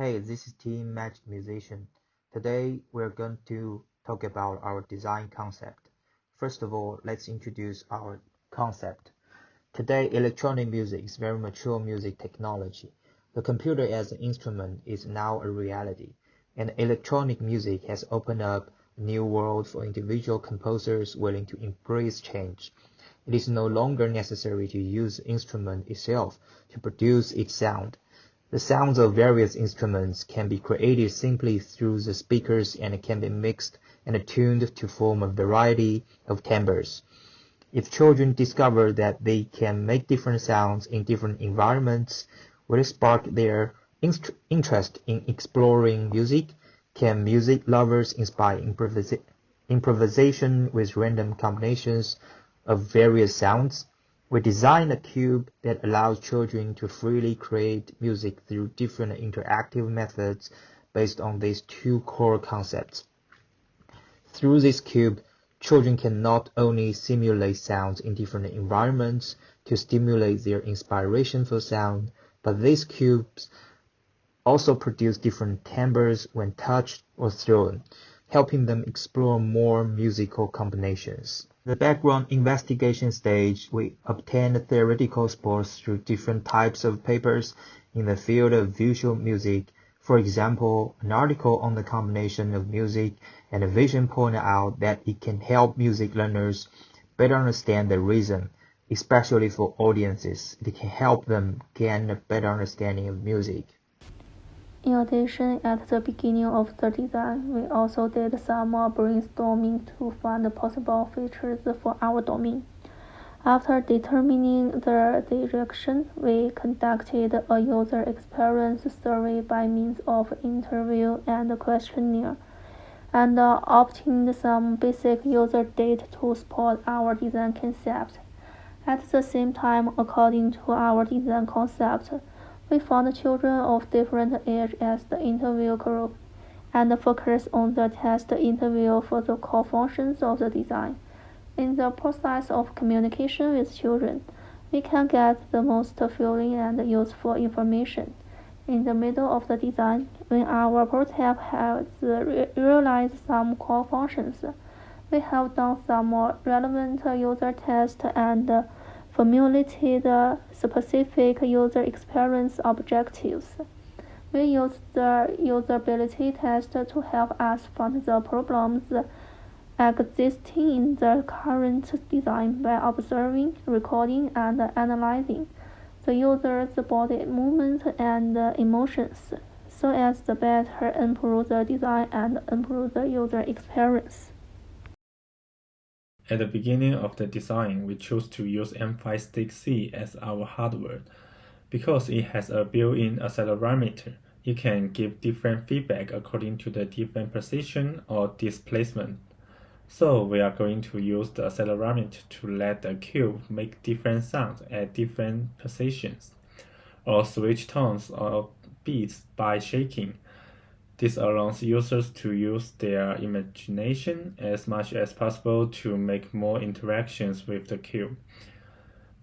Hey, this is Team Magic Musician. Today we're going to talk about our design concept. First of all, let's introduce our concept. Today, electronic music is very mature music technology. The computer as an instrument is now a reality, and electronic music has opened up a new world for individual composers willing to embrace change. It is no longer necessary to use the instrument itself to produce its sound. The sounds of various instruments can be created simply through the speakers and can be mixed and tuned to form a variety of timbres. If children discover that they can make different sounds in different environments, will it spark their interest in exploring music? Can music lovers inspire improvisation with random combinations of various sounds? We designed a cube that allows children to freely create music through different interactive methods based on these two core concepts. Through this cube, children can not only simulate sounds in different environments to stimulate their inspiration for sound, but these cubes also produce different timbres when touched or thrown, helping them explore more musical combinations. The background investigation stage, we obtained theoretical support through different types of papers in the field of visual music. For example, an article on the combination of music and vision pointed out that it can help music learners better understand the rhythm, especially for audiences. It can help them gain a better understanding of music. In addition, at the beginning of the design, we also did some more brainstorming to find possible features for our domain. After determining the direction, we conducted a user experience survey by means of interview and questionnaire, and obtained some basic user data to support our design concept. At the same time, according to our design concept, we found children of different ages as the interview group, and focused on the test interview for the core functions of the design. In the process of communication with children, we can get the most fulfilling and useful information. In the middle of the design, when our prototype has realized some core functions, we have done some more relevant user tests and formulated specific user experience objectives. We use the usability test to help us find the problems existing in the current design by observing, recording, and analyzing the user's body movements and emotions, so as to better improve the design and improve the user experience. At the beginning of the design, we chose to use M5 Stick C as our hardware. Because it has a built-in accelerometer, it can give different feedback according to the different position or displacement. So we are going to use the accelerometer to let the cube make different sounds at different positions, or switch tones or beats by shaking. This allows users to use their imagination as much as possible to make more interactions with the cube.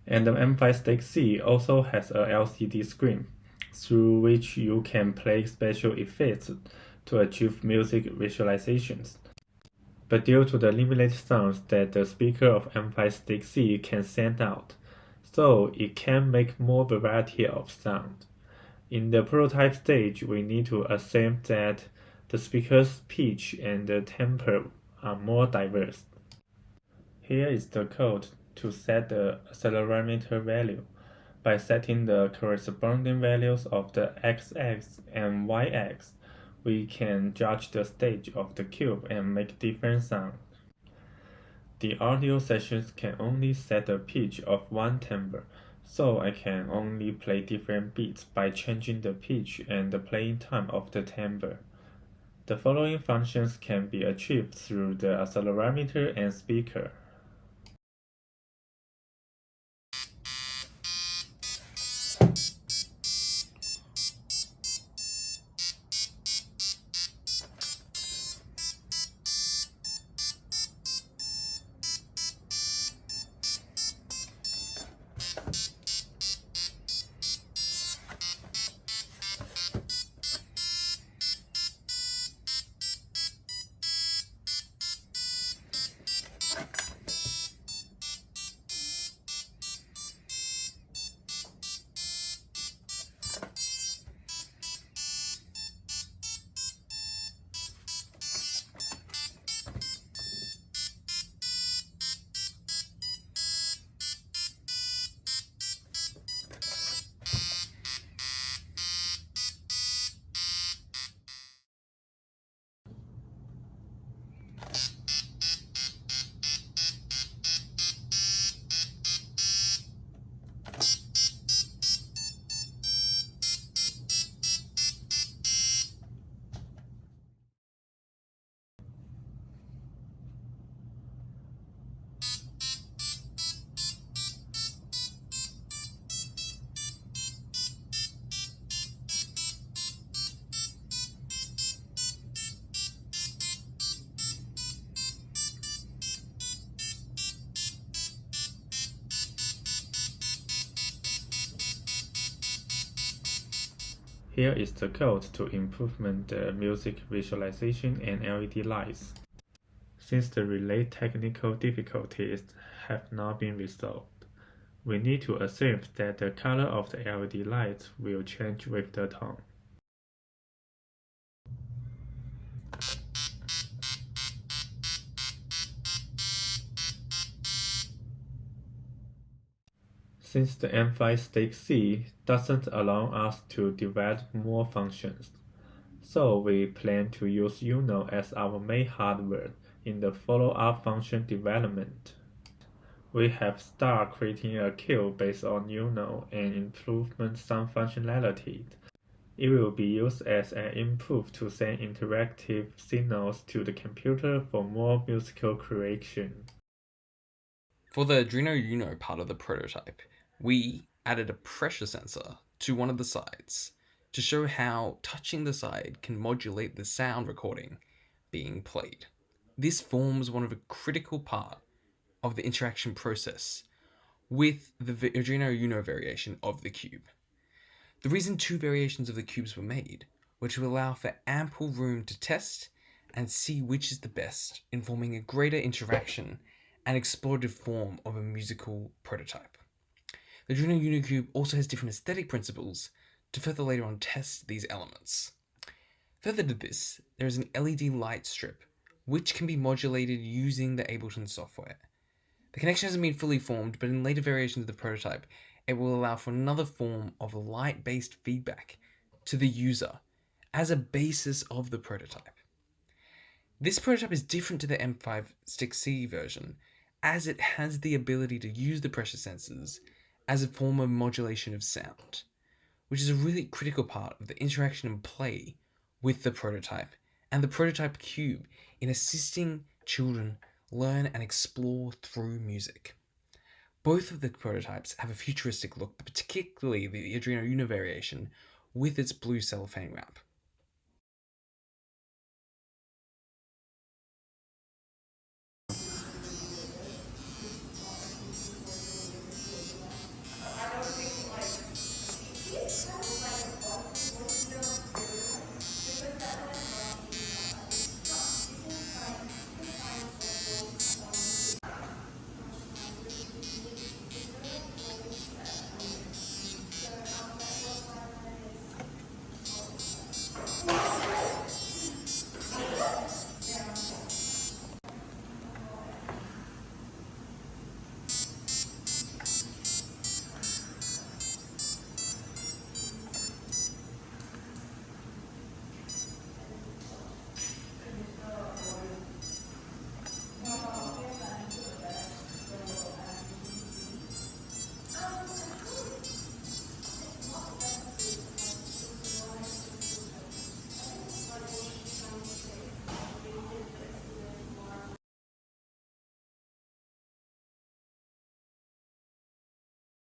And the M5 Stick C also has a LCD screen, through which you can play special effects to achieve music visualizations. But due to the limited sounds that the speaker of M5 Stick C can send out, so it can make more variety of sound. In the prototype stage, we need to accept that the speaker's pitch and the tempo are more diverse. Here is the code to set the accelerometer value. By setting the corresponding values of the x-axis and y-axis, we can judge the stage of the cube and make different sounds. The audio sessions can only set the pitch of one timbre, so I can only play different beats by changing the pitch and the playing time of the timbre. The following functions can be achieved through the accelerometer and speaker. Here is the code to improvement the music visualization and LED lights. Since the related technical difficulties have not been resolved, we need to assume that the color of the LED lights will change with the tone. Since the M5 Stick C doesn't allow us to develop more functions, so we plan to use UNO as our main hardware in the follow-up function development. We have started creating a queue based on UNO and improvement some functionality. It will be used as an input to send interactive signals to the computer for more musical creation. For the Arduino Uno part of the prototype, we added a pressure sensor to one of the sides to show how touching the side can modulate the sound recording being played. This forms one of a critical part of the interaction process with the Arduino Uno variation of the cube. The reason two variations of the cubes were made were to allow for ample room to test and see which is the best in forming a greater interaction and explorative form of a musical prototype. The Arduino Uno Cube also has different aesthetic principles to further later on test these elements. Further to this, there is an LED light strip which can be modulated using the Ableton software. The connection hasn't been fully formed, but in later variations of the prototype, it will allow for another form of light-based feedback to the user as a basis of the prototype. This prototype is different to the M5 Stick C version, as it has the ability to use the pressure sensors as a form of modulation of sound, which is a really critical part of the interaction and play with the prototype and the prototype cube in assisting children learn and explore through music. Both of the prototypes have a futuristic look, but particularly the Arduino Uno variation with its blue cellophane wrap.